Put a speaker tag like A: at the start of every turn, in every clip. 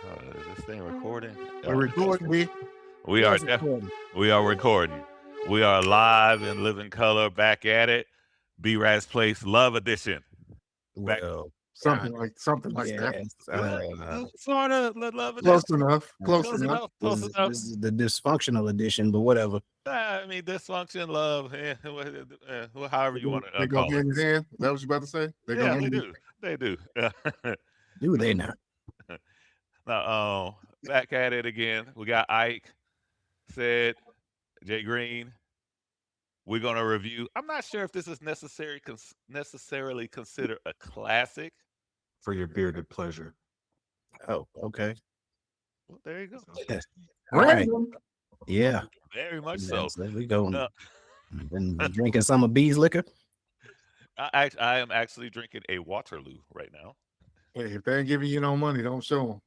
A: Is this thing recording?
B: We're recording, B.
A: We are recording. We are recording. We are live in living color, back at it. B-Rads Place Love Edition. Back,
C: Well,
B: something like that.
A: sort of love
B: Close
A: edition.
B: enough. Close
A: Close
B: enough.
A: enough. Close enough.
C: This is the dysfunctional edition, but whatever.
A: I mean, dysfunction, love, however you want to
B: They go
A: call
B: hand
A: it.
B: in hand. That what you about to say?
A: They do. They do.
C: Do they not?
A: Now, back at it again. We got Ike, said, J.Greene. We're gonna review. I'm not sure if this is necessarily considered a classic
D: for your bearded pleasure.
C: Oh, okay.
A: Well, there you go.
C: Right. Yeah.
A: Very much so.
C: There we go. Been drinking some of B's liquor.
A: I am actually drinking a Waterloo right now.
B: Hey, if they ain't giving you no money, don't show them.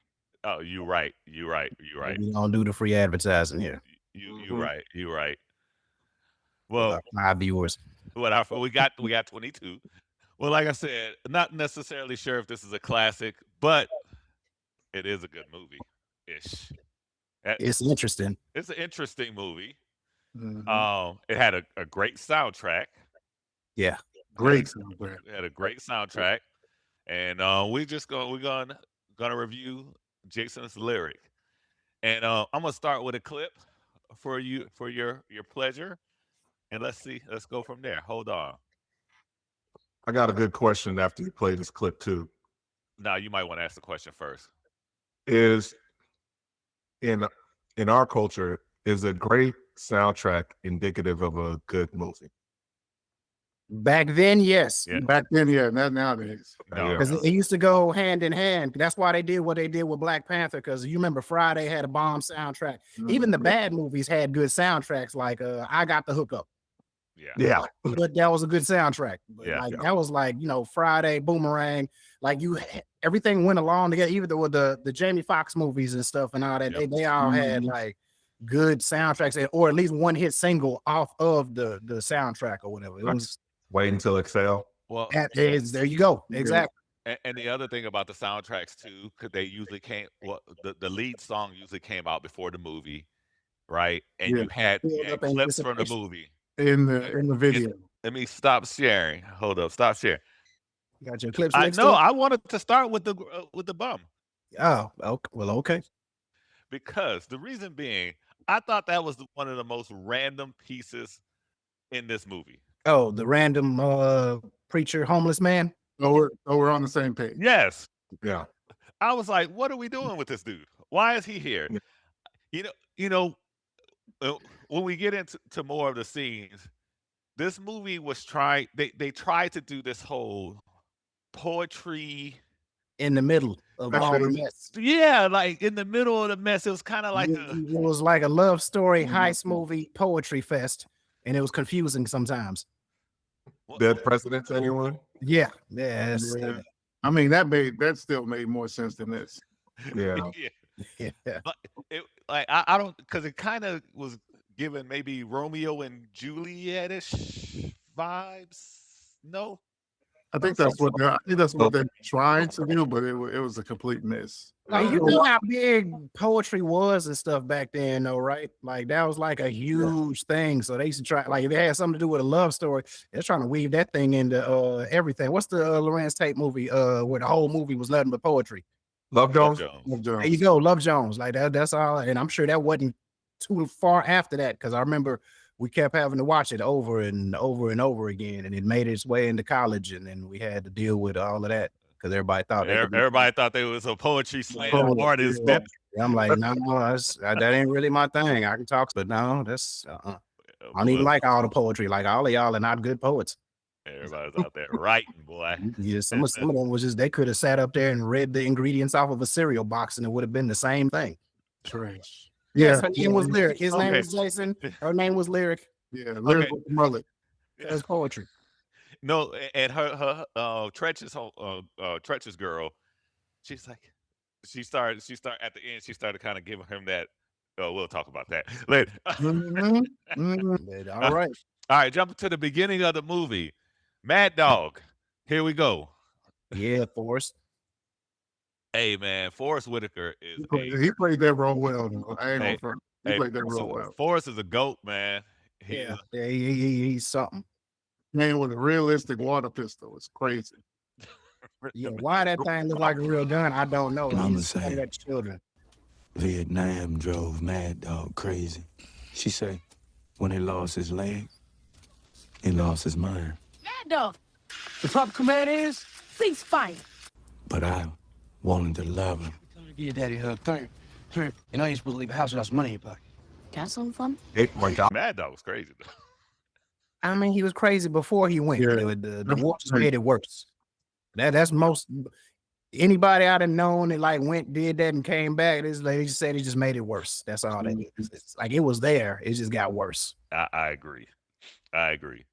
A: Oh, you're right.
C: We don't do the free advertising here.
A: You're right. Well,
C: my viewers.
A: We got 22. Well, like I said, not necessarily sure if this is a classic, but it is a good movie ish.
C: It's interesting.
A: It's an interesting movie.
B: Mm-hmm.
A: It had a great soundtrack.
C: Yeah,
B: great soundtrack.
A: It had a great soundtrack, and we're gonna review Jason's lyric, and I'm gonna start with a clip for you for your pleasure, and let's go from there. Hold on.
D: I got a good question after you play this clip too.
A: Now you might want to ask the question first.
D: Is in our culture, is a great soundtrack indicative of a good movie?
C: Back then, yes.
A: Yeah.
B: Back then, yeah. Not nowadays.
C: Because it used to go hand in hand. That's why they did what they did with Black Panther. Because you remember Friday had a bomb soundtrack. Even the bad movies had good soundtracks. Like I Got the Hookup.
D: Yeah.
C: But that was a good soundtrack.
A: Yeah.
C: That was like, Friday, Boomerang. Like everything went along together. Even with the Jamie Foxx movies and stuff and all that.
A: Yep.
C: They all had like good soundtracks, or at least one hit single off of the soundtrack or whatever. It was
D: Wait Until Exhale.
A: Well,
C: there you go. Exactly.
A: And the other thing about the soundtracks too, because they usually the lead song usually came out before the movie, right? And you had clips from the movie
B: in the video.
A: Let me stop sharing. Hold up, stop sharing.
C: You got your clips.
A: I wanted to start with the bum.
C: Oh, well, okay.
A: Because the reason being, I thought that was one of the most random pieces in this movie.
C: Oh, the random preacher, homeless man.
B: Oh, we're on the same page.
A: Yes.
D: Yeah.
A: I was like, what are we doing with this dude? Why is he here? You know, when we get into more of the scenes, this movie was they tried to do this whole poetry
C: in the middle of all the mess.
A: Yeah, like in the middle of the mess. It was kind of like
C: it was like a love story heist movie poetry fest, and it was confusing sometimes.
D: Dead presidents, anyone?
C: Yeah. Yes.
B: Yeah. I mean, that still made more sense than this.
D: Yeah.
C: Yeah.
A: But I don't, because it kind of was given maybe Romeo and Juliet-ish vibes. No,
B: I think that's what they're trying to do, but it was a complete miss.
C: Like, you know how big poetry was and stuff back then, though, right? Like that was like a huge thing. So they used to try, like if they had something to do with a love story, they're trying to weave that thing into everything. What's the Lorenz Tate movie where the whole movie was nothing but poetry?
D: Love Jones.
C: There you go, Love Jones. Like that's all. And I'm sure that wasn't too far after that, because I remember we kept having to watch it over and over and over again, and it made its way into college, and then we had to deal with all of that because everybody thought
A: there was a poetry slam artist.
C: Yeah. I'm like, no, that ain't really my thing. I can talk, but no, that's I don't even like all the poetry. Like all of y'all are not good poets.
A: Everybody's out there writing, boy.
C: Yeah, some of them was just they could have sat up there and read the ingredients off of a cereal box, and it would have been the same thing.
B: Trash.
C: Yes, her name was Lyric. His name was Jason. Her name was Lyric.
B: Yeah, Lyric with the mullet.
C: That's poetry.
A: No, and her Treacher's girl, she's like, she started at the end, she started kind of giving him that. Oh, we'll talk about that later.
C: All right,
A: jumping to the beginning of the movie. Mad Dog. Here we go.
C: Yeah, Forrest.
A: Hey man, Forrest Whitaker is
B: He played that role well. Though. I ain't
A: Hey,
B: gonna front. He
A: hey,
B: played that role well.
A: Forrest is a goat, man.
C: Yeah, he's something.
B: Man with a realistic water pistol. It's crazy.
C: Yeah, why that thing look like a real gun, I don't know.
E: Mama
C: He's pointing
E: said
C: at children.
E: Vietnam drove Mad Dog crazy. She say when he lost his leg, he lost his mind.
F: Mad Dog,
E: The proper command is,
F: cease fire.
E: but I wanted to love him.
G: Give your daddy a hug. Turn. You know you're supposed to leave a house without some money in your pocket.
F: Got something for me?
D: Hey, my God.
A: Mad Dog was crazy though.
C: I mean, he was crazy before he went.
B: Yeah.
C: The war just made it worse. That's most anybody I'd have known that like did that and came back. This lady just said it just made it worse. That's all that is. It's like it was there, it just got worse.
A: I agree. I agree.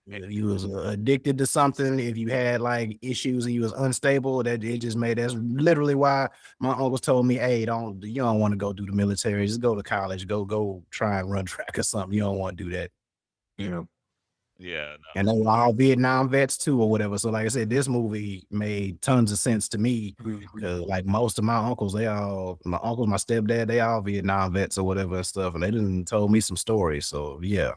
C: If you was addicted to something, if you had like issues and you was unstable, that it just made. That's literally why my uncles told me, "Hey, you don't want to go do the military. Just go to college. Go try and run track or something. You don't want to do that."
D: Yeah.
A: Yeah. No.
C: And they were all Vietnam vets too, or whatever. So, like I said, this movie made tons of sense to me because, like, most of my uncles, my stepdad, they all Vietnam vets or whatever and stuff, and they done told me some stories. So, yeah,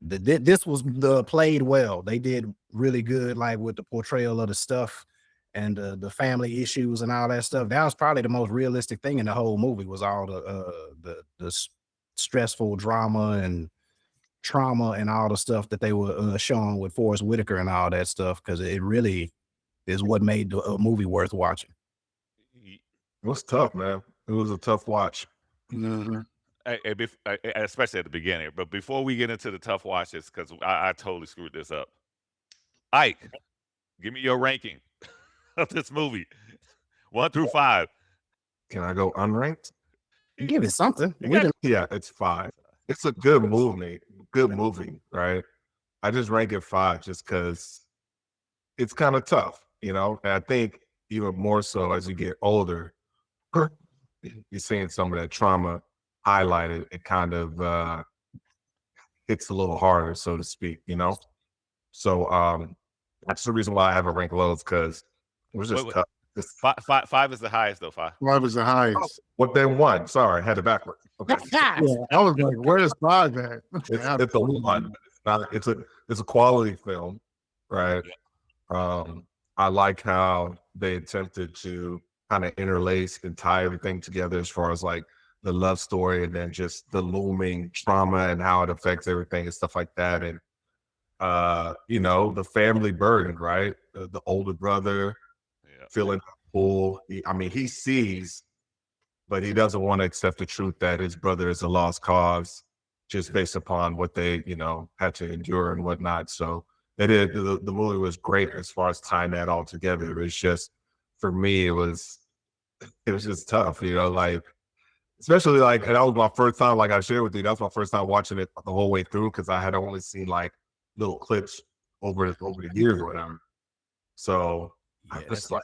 C: this was played well. They did really good, like with the portrayal of the stuff and the family issues and all that stuff. That was probably the most realistic thing in the whole movie. Was all the stressful drama and trauma and all the stuff that they were showing with Forrest Whitaker and all that stuff, because it really is what made the movie worth watching.
D: It was tough, man. It was a tough watch.
B: Mm-hmm.
A: Especially at the beginning. But before we get into the tough watches, because I totally screwed this up. Ike, give me your ranking of this movie, 1 through 5.
D: Can I go unranked?
C: Give it something.
D: Yeah, it's 5. It's a good movie. Good movie, right? I just rank it 5 just because it's kind of tough, you know? And I think even more so as you get older, you're seeing some of that trauma highlighted. It kind of hits a little harder, so to speak, you know? So that's the reason why I have a rank low, is because it was just tough.
A: 5 is the highest, though. 5
B: was the highest.
D: What then 1? Sorry, I had it backwards. Okay.
B: Yeah, I was like, "Where's 5 at?"
D: It's a 1. It's a quality film, right? I like how they attempted to kind of interlace and tie everything together as far as like the love story and then just the looming trauma and how it affects everything and stuff like that. And you know, the family burden, right? The older brother feeling pull. He sees, but he doesn't want to accept the truth that his brother is a lost cause, just based upon what they, you know, had to endure and whatnot. So the movie was great as far as tying that all together. It was just, for me, it was just tough, you know, like, especially like, and that was my first time, like I shared with you, that was my first time watching it the whole way through, because I had only seen like little clips over the years or whatever. So I'm just like,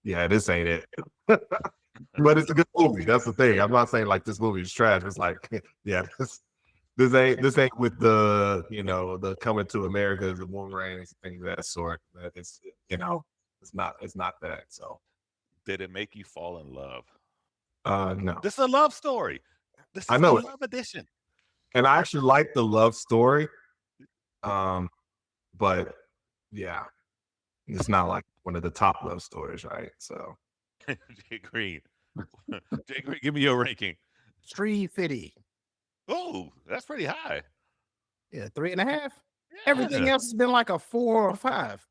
D: yeah, this ain't it. But it's a good movie. That's the thing. I'm not saying like this movie is trash. It's like, yeah, this ain't with the, you know, the Coming to America, the Boomerangs, things of that sort. It's, you know, it's not that. So
A: Did it make you fall in love?
D: No.
A: This is a love story. This is
D: I know
A: a
D: it.
A: love edition.
D: And I actually like the love story. But yeah, it's not like one of the top love stories, right? So
A: J.Greene. J.Greene, give me your ranking.
C: 350.
A: Oh, that's pretty high.
C: Yeah, 3.5.
A: Yeah.
C: Everything else has been like a 4 or 5.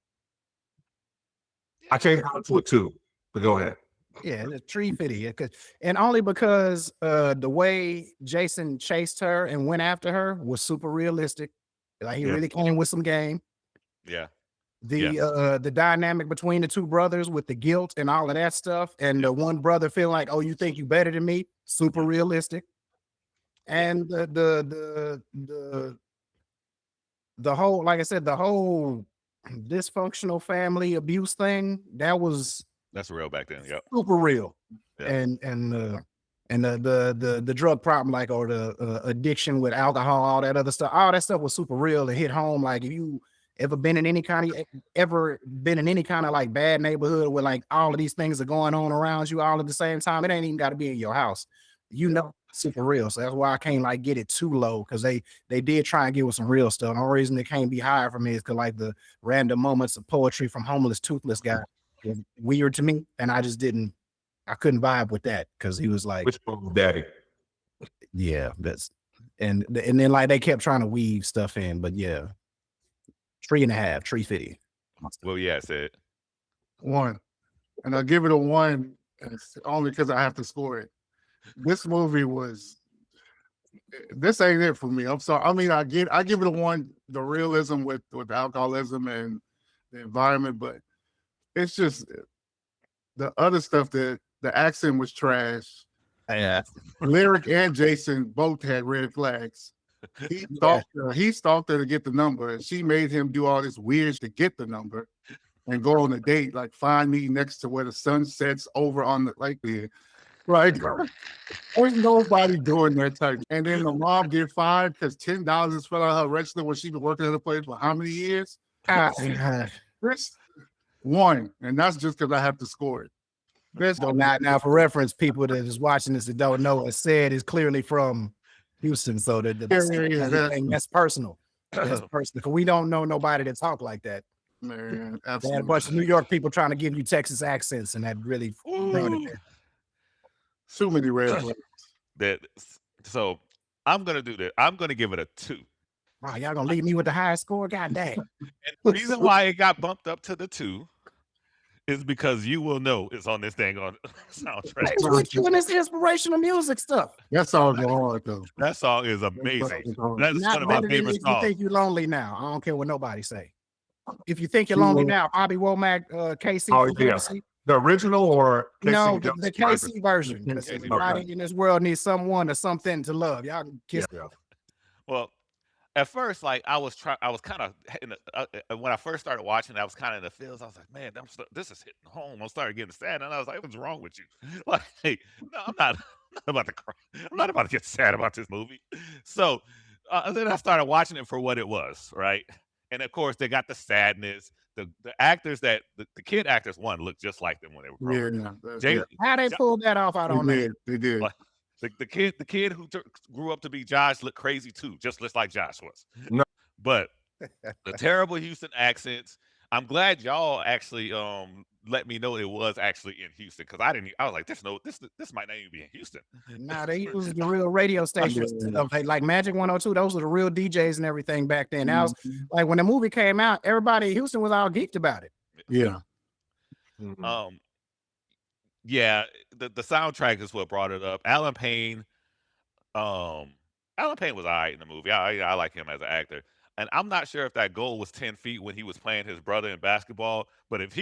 D: I changed it to a 2, but go ahead.
C: Yeah, the 350. And only because the way Jason chased her and went after her was super realistic. Like he really came with some game.
A: Yeah.
C: The dynamic between the two brothers with the guilt and all of that stuff, and the one brother feeling like, "Oh, you think you better than me?" Super realistic. And the whole, like I said, the whole dysfunctional family abuse thing,
A: That's real back then. Yep.
C: super real.
A: Yeah.
C: And the drug problem, like, or the addiction with alcohol, all that other stuff, all that stuff was super real and hit home. Like if you ever been in any kind of like bad neighborhood where like all of these things are going on around you all at the same time? It ain't even got to be in your house. You know, super real. So that's why I can't like get it too low, because they did try and get with some real stuff. The only reason it can't be higher for me is because like the random moments of poetry from Homeless Toothless guy was weird to me, and I couldn't vibe with that because he was like,
D: Which one, Daddy?
C: yeah, that's and then like they kept trying to weave stuff in, but yeah, 3.5, 350.
A: Well, yeah, Sid.
B: 1, and I'll give it a 1, and it's only because I have to score it. This movie this ain't it for me. I'm sorry. I mean, I give it a 1, the realism with alcoholism and the environment, but it's just the other stuff that the accent was trash.
C: Yeah.
B: Lyric and Jason both had red flags. He stalked her to get the number, and she made him do all this weird to get the number and go on a date, like find me next to where the sun sets over on the lake there. Right. There's nobody doing that type. And then the mom get fired because $10 is fell out her register when she been working at the place for how many years? Chris, 1, and that's just because I have to score it.
C: Now for reference, people that is watching this that don't know what said is clearly from Houston, so that's personal. That's personal, because we don't know nobody that talk like that.
B: Man,
C: They had a
B: absolutely.
C: bunch of New York people trying to give you Texas accents, and that really brought it there.
B: Too many red flags.
A: So I'm gonna do that. I'm gonna give it a 2.
C: Wow, y'all gonna leave me with the highest score? God dang.
A: And the reason why it got bumped up to the 2 is because you will know it's on this thing on soundtrack.
C: What's with you and this inspirational music stuff?
B: That song go hard though.
A: That song is amazing. That's
C: Not
A: one of my
C: better than
A: favorite
C: If You
A: songs.
C: Think You're Lonely Now. I don't care what nobody say. If You Think You're Lonely Now, Bobby Womack, KC.
D: Oh, yeah. The original or
C: No,
D: Casey
C: the
D: Jones
C: KC version. Because everybody in this world needs someone or something to love. Y'all can kiss.
D: Yeah.
A: Well, at first, like I was kind of when I first started watching, I was kind of in the feels. I was like, man, this is hitting home. I started getting sad, and I was like, what's wrong with you? Like, hey, no, I'm not about to cry. I'm not about to get sad about this movie. So then I started watching it for what it was, right? And of course, they got the sadness. The actors the kid actors looked just like them when they were growing.
C: How they pulled that off, I don't know.
B: They did.
A: Like, the kid who grew up to be Josh looked crazy too, just like Josh was.
D: No.
A: But the terrible Houston accents. I'm glad y'all actually let me know it was actually in Houston, because I was like, this might not even be in Houston.
C: Nah, they used the real radio stations, like Magic 102. Those were the real DJs and everything back then. Now, like when the movie came out, everybody in Houston was all geeked about it.
B: Yeah.
A: Yeah, the soundtrack is what brought it up. Alan Payne was all right in the movie. I like him as an actor. And I'm not sure if that goal was 10 feet when he was playing his brother in basketball, but if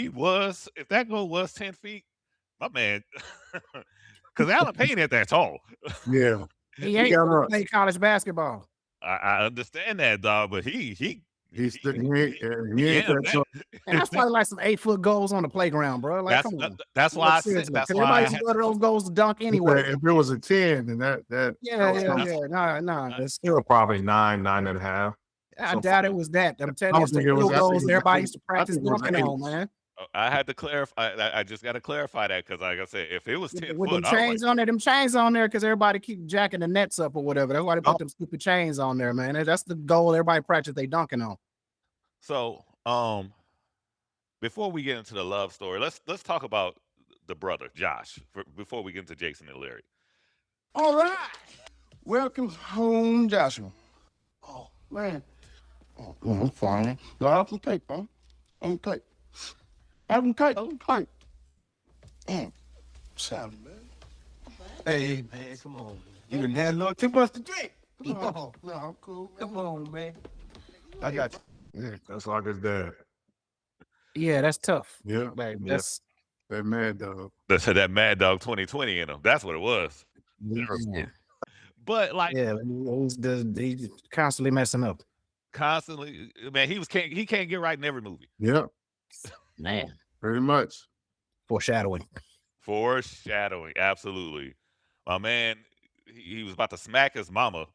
A: that goal was 10 feet, my man, because Alan Payne ain't that tall.
B: Yeah.
C: He ain't played college basketball.
A: I understand that, dog, but he
B: ain't
C: And that's probably like some 8-foot goals on the playground, bro. Like, come on.
A: That's why I said that's why
C: everybody used to go to those goals to dunk anyway.
B: If it was a 10, then that
C: Nah.
D: It's still probably 9.5.
C: I doubt it was that. I'm telling you, it's the field goals everybody used to practice dunking on, man.
A: I had to clarify. I just got to clarify that, because, like I said, if it was 10
C: with
A: foot,
C: them chains on there, because everybody keep jacking the nets up or whatever. That's why they put them stupid chains on there, man. That's the goal everybody practice they dunking on.
A: So, before we get into the love story, let's talk about the brother Josh before we get into Jason and Larry.
G: All right. Welcome home, Joshua. Oh, man. Oh, I'm fine. Go have some cake, bro. Have some cake. Have some cake. Sorry, man. Hey, man, come on. You done had a little too much to drink. No, I'm cool. Come on, man. I got you.
B: Yeah.
D: That's like his dad.
C: Yeah, that's tough.
B: Yeah.
C: Like, that's
B: that Mad Dog.
A: That Mad Dog 2020 in him. That's what it was.
C: yeah.
A: But like,
C: he's constantly messing up.
A: Constantly, man. He can't get right in every movie.
B: Yeah.
C: Man.
B: Pretty much.
C: Foreshadowing,
A: absolutely. My man, he was about to smack his mama,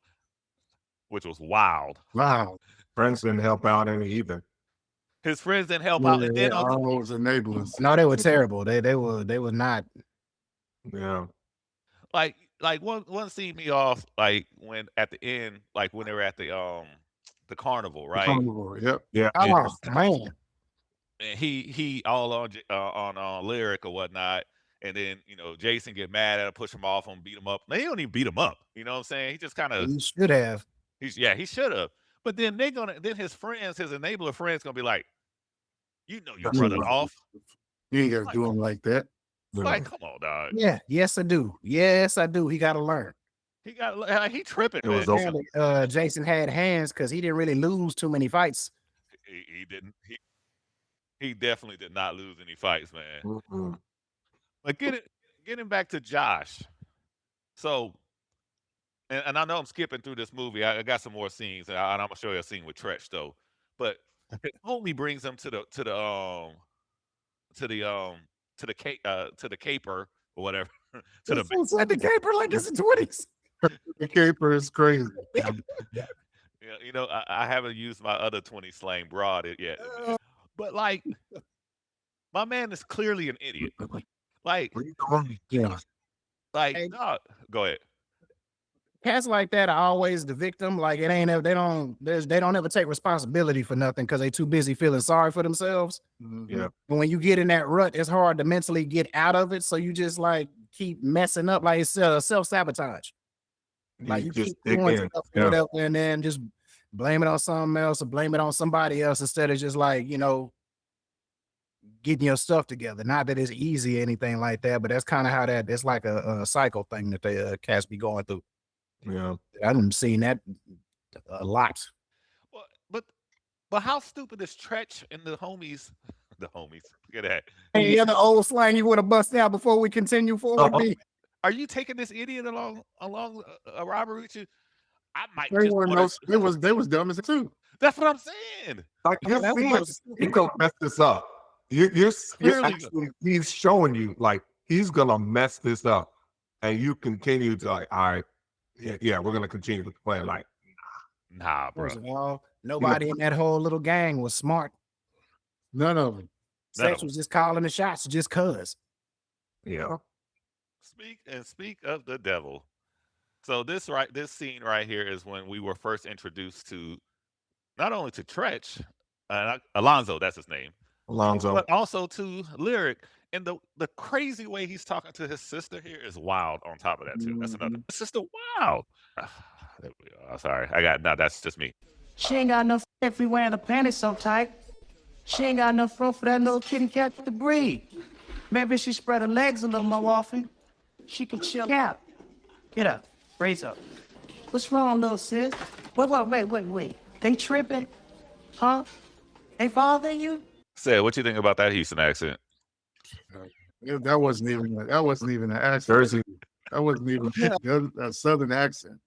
A: which was wild.
B: Wow.
D: Friends didn't help out any either.
A: His friends didn't help out, and then on
B: all those enablers.
C: No, they were terrible. They were not.
D: Yeah.
A: like one scene me off like when at the end, like when they were at the carnival, right?
B: Carnivore, yep.
D: Yeah.
A: And,
C: Oh man,
A: and he all on lyric or whatnot, and then Jason get mad at him, push him off him, beat him up. They don't even beat him up. You know what I'm saying? He just kind of
C: you should have.
A: he should have. But then his friends, his enabler friends, gonna be like, you
B: That's
A: brother
B: right.
A: off.
B: You ain't got to do them like that.
A: Like, come on, dog.
C: Yeah, yes I do. Yes I do. He got to learn.
A: He tripping.
D: It was
A: man.
D: okay.
C: Jason had hands because he didn't really lose too many fights.
A: He didn't. He definitely did not lose any fights, man.
D: Mm-mm.
A: But getting back to Josh. So, and I know I'm skipping through this movie. I got some more scenes, and I'm gonna show you a scene with Tretch though. But homie brings him to the caper or whatever. to the
C: Said the caper like it's the 20s.
B: The caper is crazy.
A: I haven't used my other 20 slang broad yet. But like, my man is clearly an idiot. Like,
D: Where you going?
C: Yeah.
A: like,
C: Hey.
A: no, go ahead.
C: Cats like that are always the victim. Like it ain't ever, they don't ever take responsibility for nothing because they too busy feeling sorry for themselves.
D: Yeah.
C: But when you get in that rut, it's hard to mentally get out of it. So you just like keep messing up, like it's self-sabotage. Like you
D: just
C: keep
D: dig
C: doing
D: in.
C: stuff
D: Yeah.
C: whatever, and then just blame it on something else or blame it on somebody else instead of just like, getting your stuff together. Not that it's easy or anything like that, but that's kind of how it's like a cycle thing that they cats be going through.
D: Yeah.
C: I done seen that a lot.
A: Well, but how stupid is Tretch and the homies? The homies, look at that.
C: Any other old slang you want to bust out before we continue forward? B?
A: Are you taking this idiot along a robbery with you? I might
B: They
A: just
B: weren't
A: order-
B: they was dumb as too.
A: That's what I'm saying.
D: Like
C: Oh, that was
D: he's gonna mess this up. You're
A: Clearly.
D: actually, he's showing you like he's gonna mess this up, and you continue to like, all right, yeah, we're gonna continue with the plan. Like,
A: Nah, bro.
C: First of all, nobody in that whole little gang was smart.
B: None of them.
A: None of
C: Sex was just calling the shots just cuz.
D: yeah,
A: Speak of the devil. So this scene right here is when we were first introduced to not only to Tretch, Alonzo, that's his name,
D: Alonzo.
A: but also to Lyric. And the crazy way he's talking to his sister here is wild. On top of that too, that's another sister. Wow. There we go. Sorry, that's just me.
H: She ain't got enough everywhere in the panties so tight. She ain't got enough room for that little kitty cat to breathe. Maybe she spread her legs a little more often. She can chill out. Get up. Raise up. What's wrong, little sis? Wait. They tripping? Huh? They bothering you?
A: Say, what you think about that Houston accent?
B: That wasn't even an accent.
D: Jersey.
B: That wasn't even a southern accent.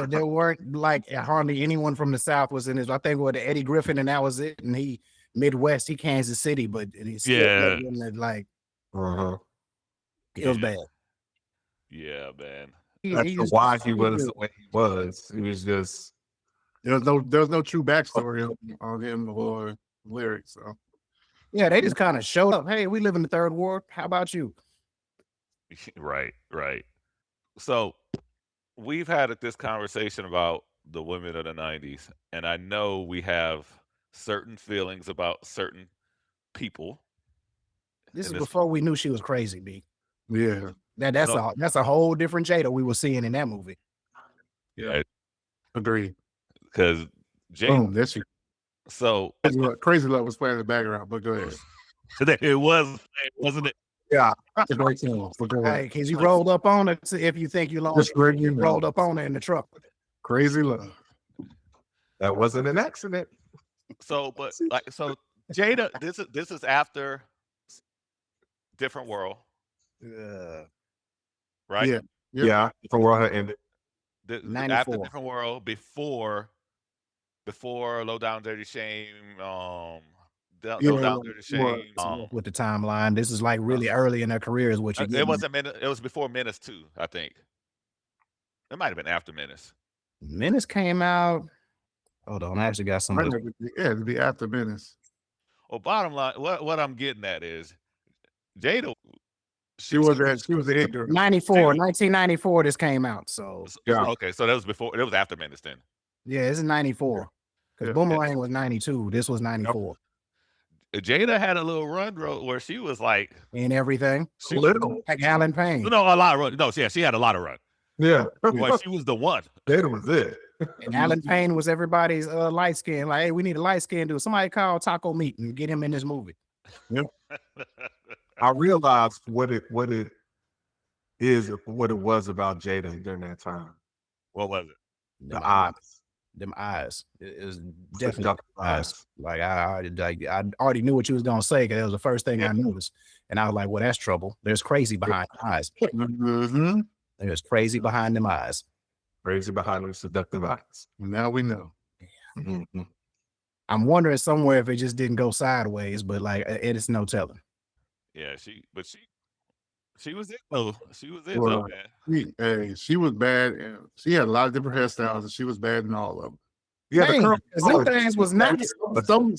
C: There weren't like hardly anyone from the South was in this. I think the Eddie Griffin, and that was it. And he Midwest, he Kansas City, but he's still like it was bad.
A: Yeah, man.
D: That's why he was the way he was. He was just
B: There's no true backstory on him or lyrics. So
C: Yeah, they just kind of showed up. Hey, we live in the third ward. How about you?
A: Right. So we've had this conversation about the women of the 90s, and I know we have certain feelings about certain people.
C: This is
A: And
C: before we knew she was crazy, B.
B: yeah,
C: That's a whole different Jada we were seeing in that movie.
A: Yeah,
B: agree.
A: because
B: Boom, that's you.
A: So
B: Crazy Love was playing in the background, but go ahead.
A: it was, wasn't it?
B: Yeah, it's a great song. But go ahead.
C: Hey, because you rolled up on it. If you think you lost,
B: Just letting you know.
C: rolled up on it in the truck.
B: Crazy Love.
D: that wasn't an accident.
A: So Jada, this is after Different World, right?
B: Yeah. Yep.
D: Yeah, from where I ended.
A: After
C: 94.
A: Different World, before Low Down Dirty Shame, Low Down Dirty Shame.
C: With the timeline, this is like really early in her career, is what you get.
A: It was before Menace 2, I think. It might have been after Menace.
C: Menace came out. Hold on, I actually got some.
B: Yeah, it'd be after Menace.
A: Well, bottom line, what I'm getting at is Jada.
B: She was ignorant.
C: 1994, this came out. So
D: Yeah.
A: Okay, so that was before. It was after Menace then.
C: yeah, this is 94. Because
B: Yeah.
C: Boomerang was 92. This was 94.
A: Jada had a little run where she was like
C: And everything.
D: Little.
C: Like Alan Payne.
A: no, a lot of run. No, yeah, she had a lot of run.
D: Yeah.
A: Well, she was the one.
D: That was it.
C: And Alan Payne was everybody's light skin. Like, hey, we need a light skin dude. Somebody call Taco Meat and get him in this movie.
D: I realized what it is, what it was about Jada during that time.
A: What was it?
D: The eyes.
C: Them eyes. It was
D: Seductive
C: definitely eyes. Like I already knew what you was gonna say because that was the first thing I noticed. And I was like, well, that's trouble. There's crazy behind the eyes.
B: Mm-hmm.
C: There's crazy behind them eyes.
D: Crazy behind them seductive eyes.
B: Now we know.
D: Mhm.
C: I'm wondering somewhere if it just didn't go sideways, but like it's no telling.
A: Yeah, she was it though. She was it
B: Well,
A: though, man.
B: She was bad. And she had a lot of different hairstyles, and she was bad in all of them.
D: Yeah,
C: Man,
D: the
C: 'cause them things was not.
B: But some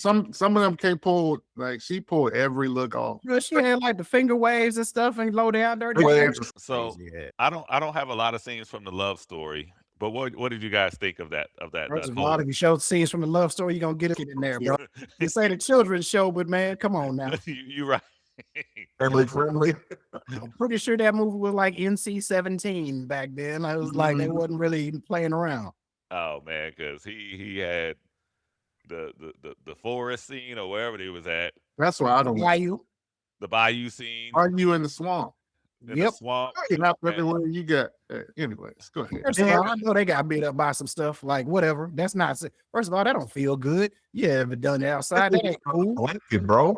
B: of them can't pull. Like she pulled every look off.
C: Bro, she had like the finger waves and stuff and low down dirty.
D: Waves.
A: So
C: Crazy.
A: I don't have a lot of scenes from the love story, but what did you guys think of that?
C: First of all, if you show scenes from the love story, you're gonna get it in there, bro. This ain't a children's show, but man, come on now.
A: you right.
D: Family friendly.
C: I'm pretty sure that movie was like NC-17 back then. I was like, they wasn't really playing around.
A: Oh man, because he had the forest scene or wherever he was at,
B: That's why I don't.
C: Why you?
A: the bayou scene,
B: Are you in the swamp?
A: in the
C: Yep.
A: swamp.
B: Not
A: Man.
B: everywhere you got. Anyways, go ahead.
C: First of all, I know they got beat up by some stuff. Like whatever. That's not. First of all, that don't feel good. You ever done that outside? That ain't cool.
D: I like it, bro.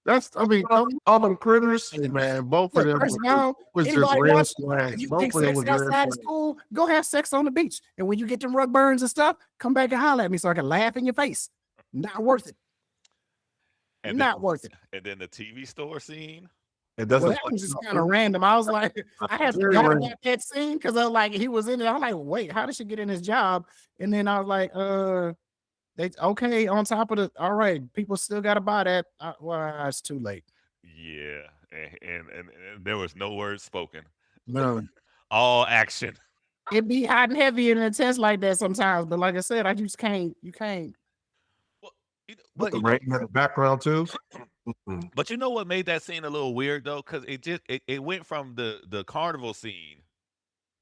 B: That's. I mean,
D: All them critters.
B: hey, man, both of them
C: First of all,
B: was just
C: anybody
B: red
C: watch-
B: flags.
C: you
B: Both
C: think
B: of them
C: sex
B: was red
C: outside is
B: flags.
C: cool? Go have sex on the beach. And when you get them rug burns and stuff, come back and holler at me so I can laugh in your face. Not worth it.
A: And
C: Not
A: then,
C: worth it.
A: and then the TV store scene.
D: It
C: Well,
D: doesn't.
C: that was just kind of random. I was like, I had
B: Very
C: forgot
B: random.
C: about that scene because I was like, he was in it. I'm like, wait, how did she get in his job? And then I was like, they okay on top of the. All right, people still got to buy that. Well, it's too late.
A: Yeah, and there was no words spoken.
B: No,
A: All action.
C: It be hot and heavy and intense like that sometimes, but like I said, I just can't. You can't.
A: Well,
D: With the rain in the background too. Mm-mm.
A: But you know what made that scene a little weird though, because it went from the carnival scene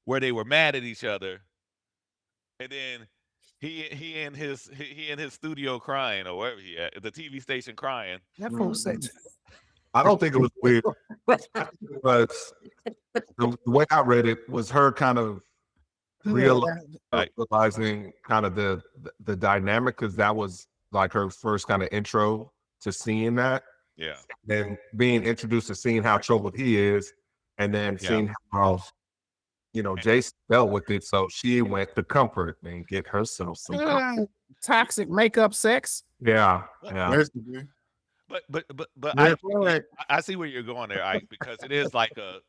A: where they were mad at each other, and then he in his studio crying or wherever he at the TV station crying.
C: That fool said.
D: I don't think it was weird, but the way I read it was her kind of realizing kind of the dynamic, because that was like her first kind of intro to seeing that,
A: Yeah,
D: and being introduced to seeing how troubled he is, and then
A: Yeah.
D: seeing how Jason dealt with it. So she went to comfort and get herself some comfort.
C: Toxic makeup sex.
D: Yeah.
B: basically.
A: but
B: Red flag.
A: I see where you're going there, Ike, because it is like a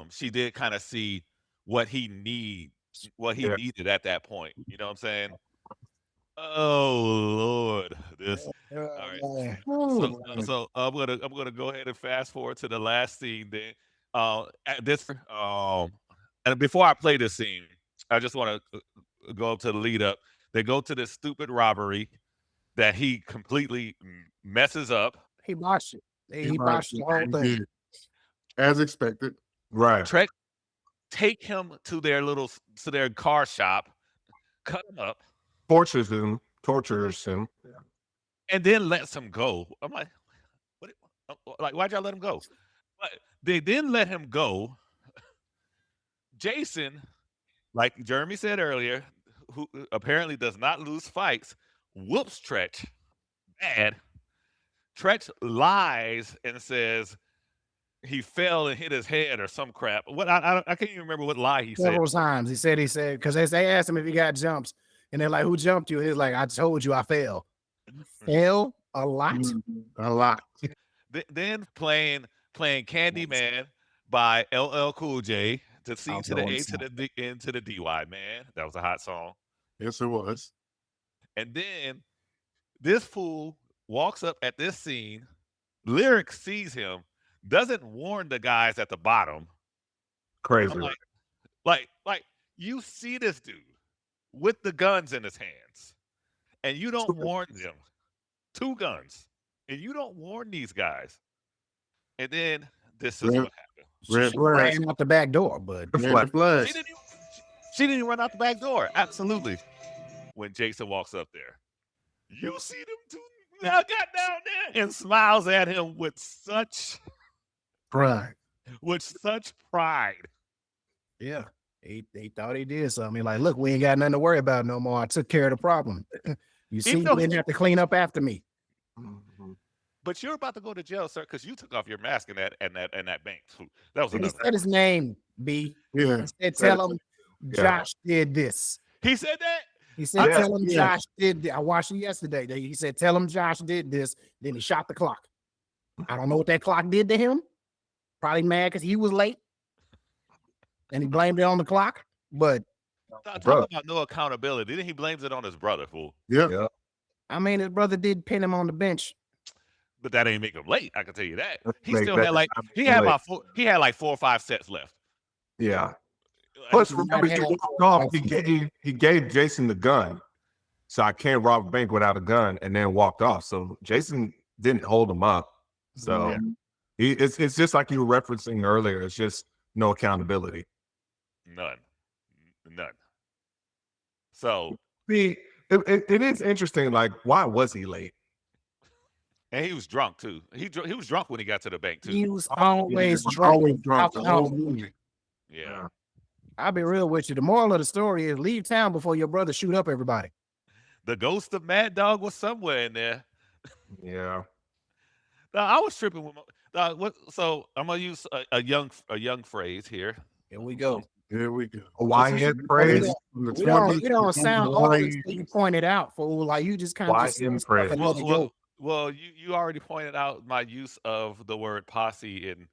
A: she did kind of see what he
D: Yeah.
A: needed at that point. You know what I'm saying? Oh Lord, this. right. So I'm gonna go ahead and fast forward to the last scene. Then, at this, and before I play this scene, I just want to go up to the lead up. They go to this stupid robbery that he completely messes up.
C: He botched it. He botched the whole thing.
B: Yeah. As expected.
D: Right.
A: Trek take him to their car shop, cut him up,
D: Tortures him.
A: and then lets him go. I'm like, what? Like, why'd y'all let him go? But they then let him go. Jason, like Jerimie said earlier, who apparently does not lose fights, whoops Tretch bad. Tretch lies and says he fell and hit his head or some crap. What I can't even remember what lie he said.
C: Several times. He said because they asked him if he got jumps, and they're like, "Who jumped you?" He's like, "I told you I fell." Fell a lot.
B: A lot.
A: Then playing Candyman by LL Cool J to C to the A to the D into the DY, man. That was a hot song.
B: Yes, it was.
A: And then this fool walks up at this scene. Lyric sees him, doesn't warn the guys at the bottom.
D: Crazy.
A: I'm like, you see this dude with the guns in his hands, and you don't warn them. 2 guns, and you don't warn these guys. And then this is
B: Red,
A: what happened.
B: red
C: She
B: flag.
C: ran out the back door, but
B: Red flag.
A: She didn't even run out the back door. Absolutely. When Jason walks up there, you see them 2 now got down there and smiles at him with such
B: Pride.
A: pride.
C: yeah, he thought he did something. He like, look, we ain't got nothing to worry about no more. I took care of the problem. You see, you
A: though-
C: didn't have to clean up after me.
A: But you're about to go to jail, sir, because you took off your mask in that bank. That was
C: He
A: another.
C: said his name, B.
B: Yeah.
C: He said, tell him Josh did this.
A: He said that?
C: He said,
B: Yeah,
C: tell him
B: yeah.
C: Josh did this. I watched it yesterday. He said, tell him Josh did this. Then he shot the clock. I don't know what that clock did to him. Probably mad because he was late. And he blamed it on the clock. But
A: Talk
D: Bro.
A: about no accountability. Then he blames it on his brother, fool.
B: Yeah.
D: Yeah.
C: I mean, his brother did pin him on the bench.
A: But that ain't make him late. I can tell you that. He
D: Make
A: still
D: that
A: had like
D: not
A: he had
D: late.
A: about 4 or 5 sets left.
D: Yeah. Plus,
C: Like,
D: remember, he walked off. He gave Jason the gun. So I can't rob a bank without a gun, and then walked off. So Jason didn't hold him up. So it's just like you were referencing earlier. It's just no accountability.
A: None. So
D: It is interesting. Like, why was he late?
A: and he was drunk too. He was drunk when he got to the bank too.
C: he was always drunk.
B: Always drunk. The
C: Alcohol.
B: whole movie.
A: Yeah.
C: I'll be real with you. The moral of the story is leave town before your brother shoot up everybody.
A: The ghost of Mad Dog was somewhere in there.
D: Yeah.
A: Now, I was tripping with so I'm gonna use a young phrase here.
C: Here we go.
B: Here we go.
D: Hawaiian phrase.
B: From the
C: We don't
B: 20s,
C: sound
B: from the
C: old
B: 90s.
C: until you pointed out, fool. Like you just kind of just
D: Hawaiian
C: said stuff
D: phrase.
C: and let it go.
A: Well, you already pointed out my use of the word posse and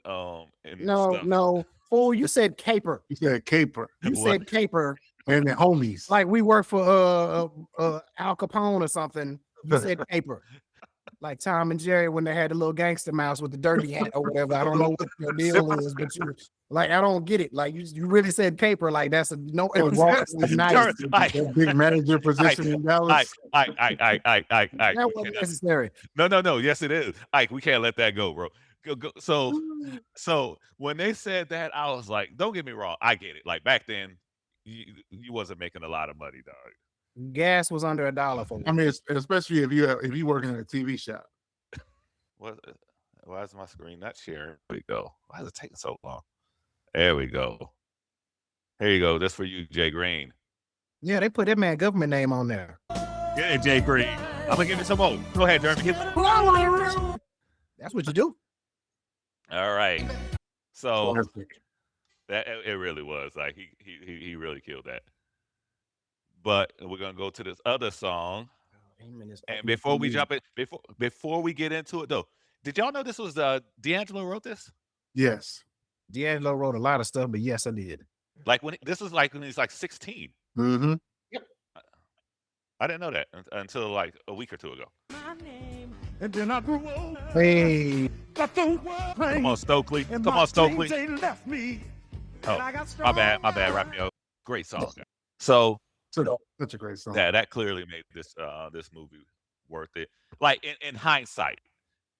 A: stuff.
C: No, fool. You said caper.
B: He said caper.
C: You
A: What?
C: said caper.
B: And the homies.
C: Like we work for Al Capone or something. You said caper. Like Tom and Jerry when they had the little gangster mouse with the derby hat or whatever. I don't know what your deal is, but you like I don't get it. Like you really said caper. Like that's a no. It was nice.
B: That big manager position in Dallas.
C: That wasn't necessary.
A: No. Yes, it is. Ike, we can't let that go, bro. Go. So when they said that, I was like, don't get me wrong, I get it. Like back then, you wasn't making a lot of money, dog.
C: Gas was under $1 for me.
B: I mean, especially if you working at a TV shop.
A: Why is my screen not sharing? There we go. Why is it taking so long? There we go. Here you go. This for you, J.Greene.
C: Yeah, they put that man government name on there.
A: Get it, J.Greene. I'm gonna give you some more. Go ahead, Jerimie.
C: That's what you do.
A: All right. So
B: Classic.
A: that it really was like he really killed that. But we're gonna go to this other song. And before we jump in, before we get into it though, did y'all know this was D'Angelo wrote this?
B: Yes.
C: D'Angelo wrote a lot of stuff, but yes, I did.
A: Like this was like when he's like 16.
B: Mm-hmm.
A: I didn't know that until like a week or two ago.
G: And then I grew old.
C: Hey,
A: Come on, Stokely.
G: And
A: Come
G: my
A: on, Stokely.
G: teens, they left me.
A: Oh,
G: And I got
A: my bad, Rapio. Great song. So
B: Such a great song.
A: that clearly made this this movie worth it. Like in hindsight,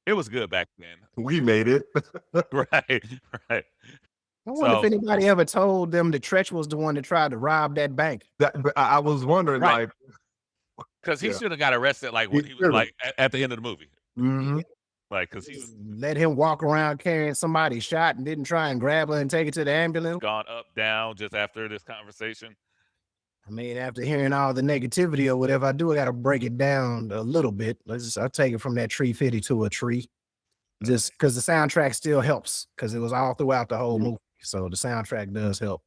A: it was good back then.
D: We made it.
A: Right.
C: I wonder if anybody ever told them that Tretch was the one that tried to rob that bank.
D: But I was wondering,
A: Right.
D: like,
A: Because he
D: Yeah.
A: should have got arrested like when
B: He
A: he was
B: should've.
A: like at the end of the movie.
B: Mm-hmm.
A: Like because he was
C: Let him walk around carrying somebody's shot and didn't try and grab her and take her to the ambulance.
A: gone up, down just after this conversation.
C: I mean, after hearing all the negativity or whatever, I got to break it down a little bit. I'll take it from that tree 50 to a tree. Just because the soundtrack still helps because it was all throughout the whole movie. So the soundtrack does help.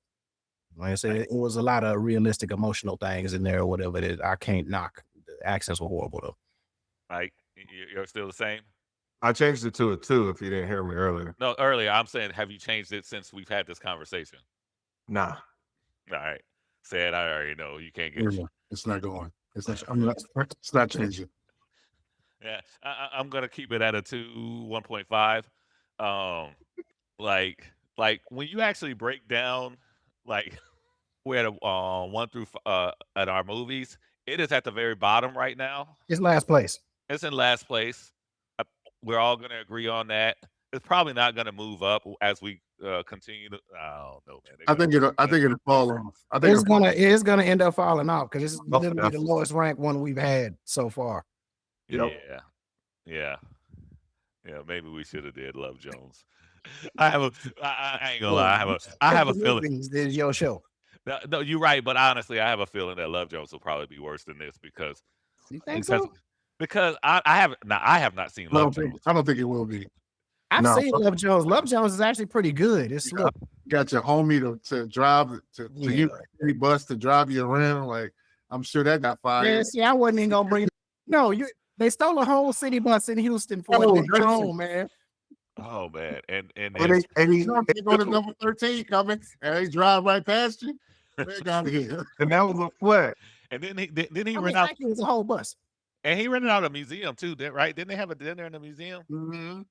C: Like I said, it was a lot of realistic, emotional things in there or whatever that I can't knock. The accents were horrible though.
A: Like you're still the same.
D: I changed it to a 2 if you didn't hear me earlier.
A: No, earlier I'm saying, have you changed it since we've had this conversation?
D: Nah.
A: All right. Said I already know you can't get.
B: It's not going. It's not changing.
A: Yeah, I'm gonna keep it at a 1.5. Like when you actually break down like where the 1 through at our movies, it is at the very bottom right now.
C: It's last place.
A: It's in last place. Uh, We're all gonna agree on that. It's probably not gonna move up as we continue to. I don't know, man. They're
B: I
A: gonna
B: think it'll. I think it'll fall off. I think
C: It's gonna end up falling off because it's
D: Oh,
C: literally the
D: definitely.
C: lowest ranked one we've had so far.
D: Yep.
A: Yeah. Maybe we should have did Love Jones. I have a. I ain't gonna lie. I have a feeling.
C: This is your show.
A: No, you're right. But honestly, I have a feeling that Love Jones will probably be worse than this because
C: You think
A: because
C: so?
A: because I have not seen Love Jones.
B: I don't think it will be.
C: I've
B: No.
C: seen Love Jones. Love Jones is actually pretty good. It's slow.
B: Got your homie to drive to
C: Yeah.
B: you any bus to drive you around. Like I'm sure that got fired.
C: Yeah, see, I wasn't even gonna bring. No, they stole a whole city bus in Houston for
B: Oh,
C: it.
B: that's-
C: Home, man.
A: Oh man, and
B: He go to number 13 coming and they drive right past you. They got here.
D: And that was a what?
A: and then he
C: I
A: rent
C: mean,
A: out
C: actually, it was a whole bus.
A: and he rented out a museum too. Right? Didn't they have a dinner in the museum?
B: Mhm.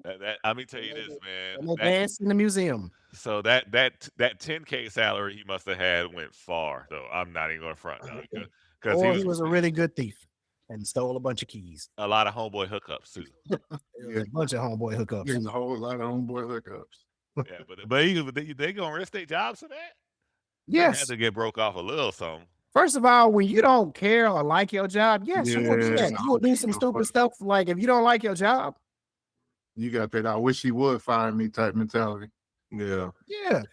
A: Let me tell you this, man.
C: And they danced in the museum.
A: So that 10K salary he must have had went far, though. I'm not even gonna front because
C: Or he was a really good thief and stole a bunch of keys.
A: a lot of homeboy hookups too.
C: A bunch of homeboy hookups.
B: Getting a whole lot of homeboy hookups.
A: Yeah, but they gonna risk their jobs for that? They
C: Yes.
A: had to get broke off a little something.
C: First of all, when you don't care or like your job, yes, you will do
B: Yeah.
C: that. You will do some stupid stuff. Like if you don't like your job,
B: You got that I wish he would fire me type mentality.
D: Yeah.
C: yeah.